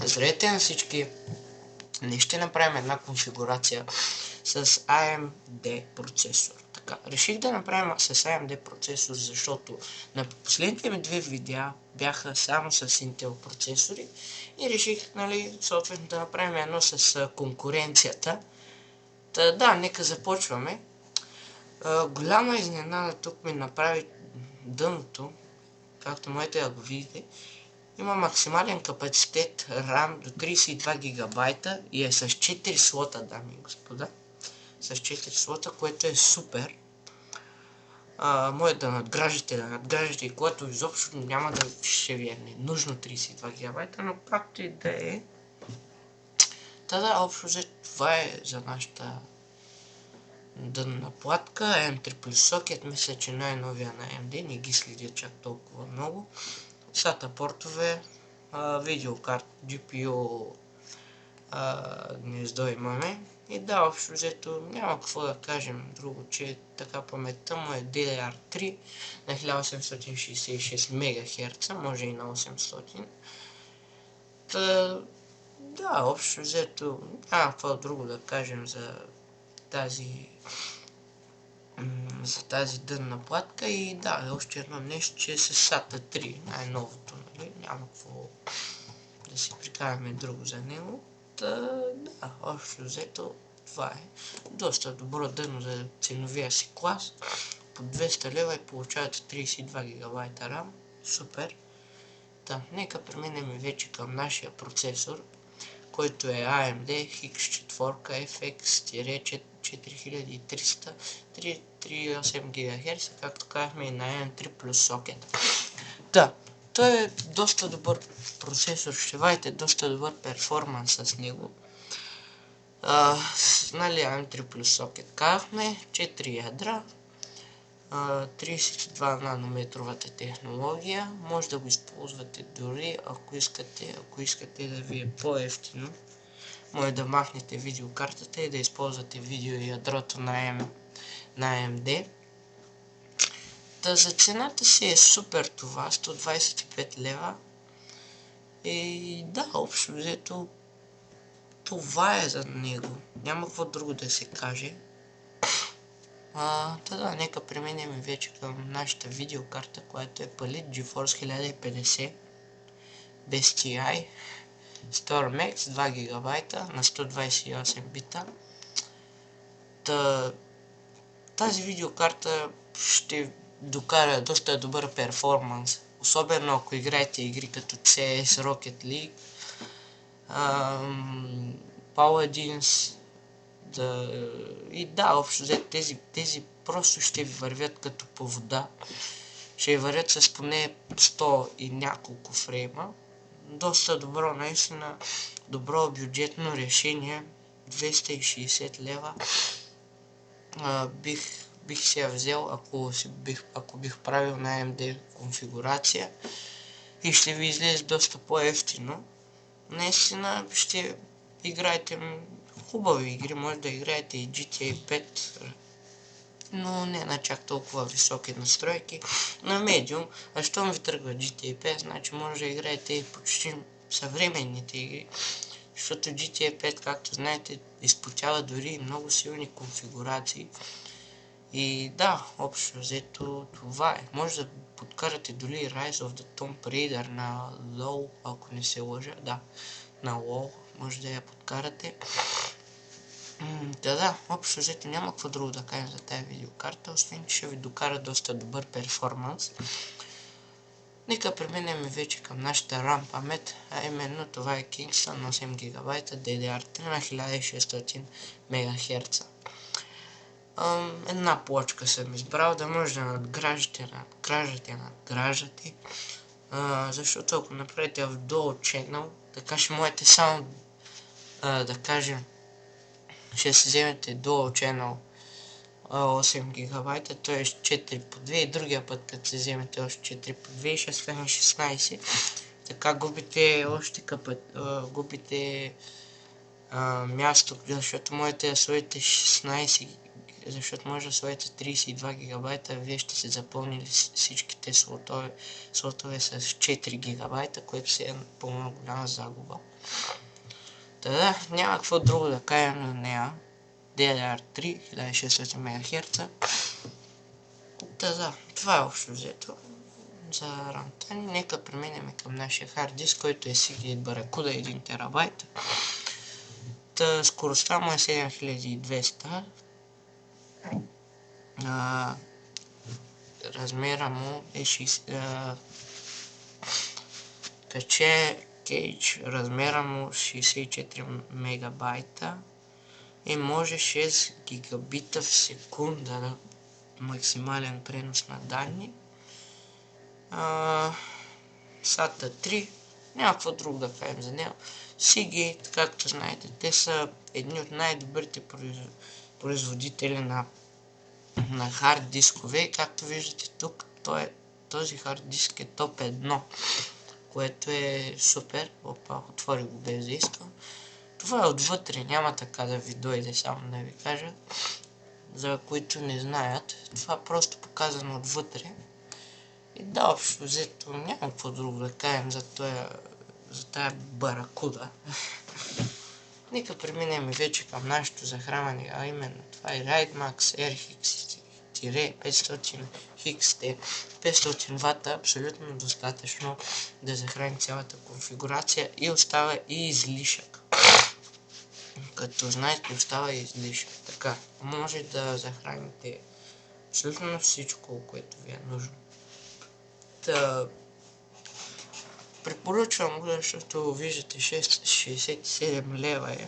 Здравейте на всички! Днес ще направим една конфигурация с AMD процесор. Така, реших да направим с AMD процесор, защото на последните ми две видеа бяха само с Intel процесори и реших, съответно да направим едно с конкуренцията. Да, нека започваме. Голяма изненада тук ми направи дъното, както можете да го видите. Има максимален капацитет RAM до 32 гигабайта и е с 4 слота, дами и господа. С 4 слота, което е супер. Може да надграждате и когато изобщо няма да ще ви е нужно 32 гигабайта, но както и да е. Да, общо взето това е за нашата дънна платка. AM3 плюс сокет, мисля, че най-новия на AMD, не ги следя чак толкова много. SATA портове, видеокарта, GPU гнездо имаме. И да, общо взето няма какво да кажем друго, че така паметта му е DDR3 на 1866 МГц, може и на 800. Да, общо взето няма какво друго да кажем за тази дънна платка. И да, още едно нещо, че е с SATA 3, най-новото, няма какво да си прикараме друго за него. Да, общо взето това е доста добро дъно за ценовия си клас. По 200 лева и получавате 32 гигабайта RAM, супер. Да, нека преминем вече към нашия процесор, който е AMD X4 FX-4300 338 ГГц, както казахме и на AM3 плюс сокет. Да, той е доста добър процесор, ще видите доста добър перформанс с него. AM3 плюс сокет казахме, 4 ядра, 32 нанометровата технология, може да го използвате дори ако искате да ви е по-евтино. Може да махнете видеокартата и да използвате видеоядрото на AMD. За цената си е супер това, 125 лева. И да, общо взето това е за него. Няма какво друго да се каже. Да, нека преминем вече към нашата видеокарта, която е Palit GeForce 1050 без TI. StorMax 2 гигабайта на 128 бита. Тази видеокарта ще докара доста добър перформанс, особено ако играете игри като CS, Rocket League, Paladins. И да, общо тези просто ще ви вървят като по вода. Ще ви вървят с поне 100 и няколко фрейма. Доста добро, наистина добро бюджетно решение. 260 лева. Бих се я взел, ако бих правил на AMD конфигурация и ще ви излезе доста по-евтино. Наистина ще играете хубави игри, може да играете и GTA 5, но не на чак толкова високи настройки, на медиум. А щом ви тръгва GTA 5, значи може да играете и почти съвременните игри, защото GTA 5, както знаете, изпълнява дори и много силни конфигурации. И да, общо взето това е. Може да подкарате дори Rise of the Tomb Raider на low, ако не се лъжа. Да, на low може да я подкарате. Да, общо взето няма какво друго да кажем за тази видеокарта, освен че ще ви докара доста добър перформанс. Нека преминем вече към нашата RAM памет, а именно това е Kingston 8 ГБ DDR3 на 1600 МГц. Една плочка съм избрал, да може да надграждате, защото ако направите в Dual Channel, така ще можете само да кажем, ще си вземете Dual Channel 8 ГБ, т.е. 4 по 2 и другия път, като си вземете още 4 по 2 и ще стане 16. Така губите място, защото можете да сложите 16 защото може да сложите 32 гигабайта, вие ще се запълнили всичките слотове с 4 гигабайта, което си е по-много голяма загуба. Да, няма какво друго да кажем на нея. DDR3, 1600 МГц. Да, това е общо взето за рамта ни. Нека преминем към нашия хард диск, който е Seagate Barracuda 1 терабайт. Скоростта му е 7200. Размера му е 60. Кейдж, размера му 64 мегабайта и може 6 гигабита в секунда максимален пренос на данни. SATA 3, някакво друго да кажем за него. Seagate, както знаете, те са едни от най-добрите производители на хард дискове. Както виждате тук, този хард диск е топ 1, което е супер. Опа, отвори го без да искам. Това е отвътре, няма така да ви дойде, само да ви кажа. За които не знаят, това просто показано отвътре. И да, общо взето няма какво друго да кажем за тая баракуда. Нека преминем вече към нашето захранване, а именно това е RideMax RX-500 XT 500 W, абсолютно достатъчно да захрани цялата конфигурация и остава и излишък. Като знаете, остава и излишък. Така, може да захраните абсолютно всичко, което ви е нужно. Препоръчвам го, защото виждате 67 лева е.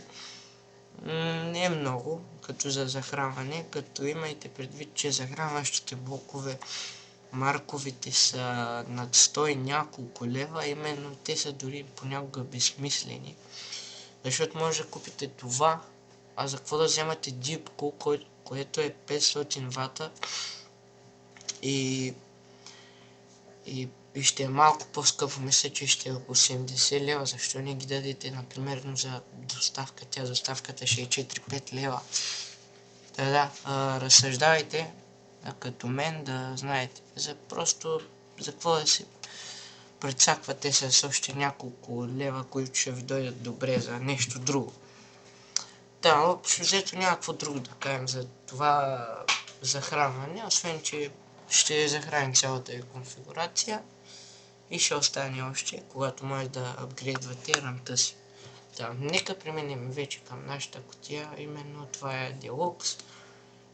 Не е много, като за захранване, като имайте предвид, че захранващите блокове марковите са над 100 и няколко лева, именно те са дори понякога безсмислени. Защото може да купите това, а за какво да вземате дипко, което е 500 вата и ще е малко по-скъпо, мисля, че ще е около 70 лева, защо не ги дадете, например, за доставка, доставката ще е 4-5 лева. Разсъждавайте, като мен, да знаете, просто за какво да си прецаквате с още няколко лева, които ще ви дойдат добре за нещо друго. Общо взето някакво друго да кажем за това захранване, освен че ще захрани цялата ви конфигурация и ще остане още, когато може да апгрейдвате рамта си. Нека преминем вече към нашата кутия, именно това е Deluxe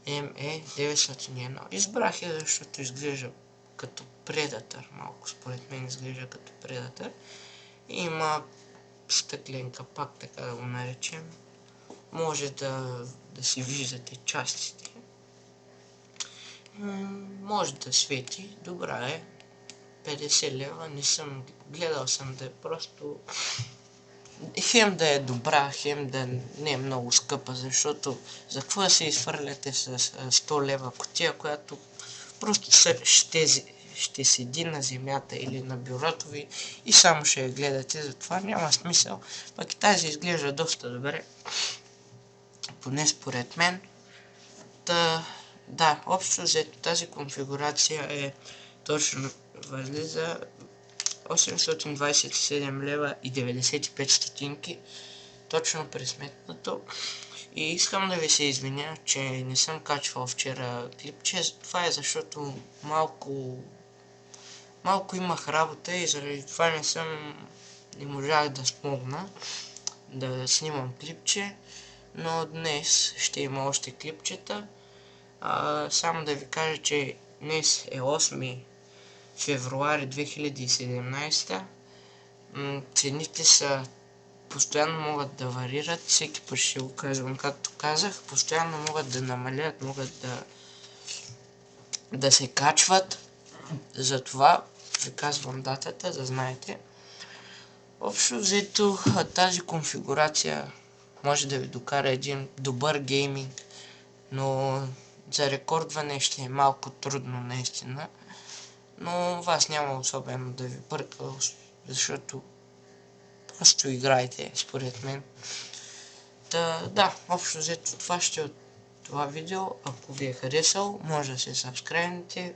ME901. Избрах я, защото изглежда като Predator, малко според мен изглежда като Predator. Има стъклен капак, така да го наречем. Може да си виждате частите. Може да свети, добра е. 50 лева, гледал съм да е просто хем да е добра, хем да не е много скъпа, защото за какво да се изфърляте с 100 лева кутия, която просто ще седи на земята или на бюрото ви и само ще я гледате, затова няма смисъл. Пък и тази изглежда доста добре, поне според мен. Да, общо взето тази конфигурация е точно възлиза 827 лева и 95 стотинки, точно пресметнато. И искам да ви се извиня, че не съм качвал вчера клипче. Това е защото малко имах работа и заради това не можах да смогна да снимам клипче, но днес ще има още клипчета. Само да ви кажа, че днес е 8 февруари 2017. Цените постоянно могат да варират, всеки път ще го казвам, както казах, постоянно могат да намалят, могат да се качват, затова ви казвам датата, да знаете. Общо взето тази конфигурация може да ви докара един добър гейминг, но за рекордване ще е малко трудно наистина. Но вас няма особено да ви бърка, защото просто играйте, според мен. Да, общо взето това това видео. Ако ви е харесал, може да се сабскрайбнете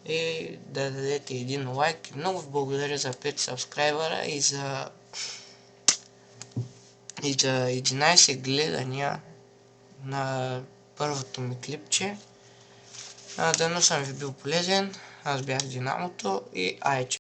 и да дадете един лайк. Много ви благодаря за 5 сабскрайбъра и за 11 гледания на първото ми клипче. Дано съм ви бил полезен. Аз бях Динамото и айче.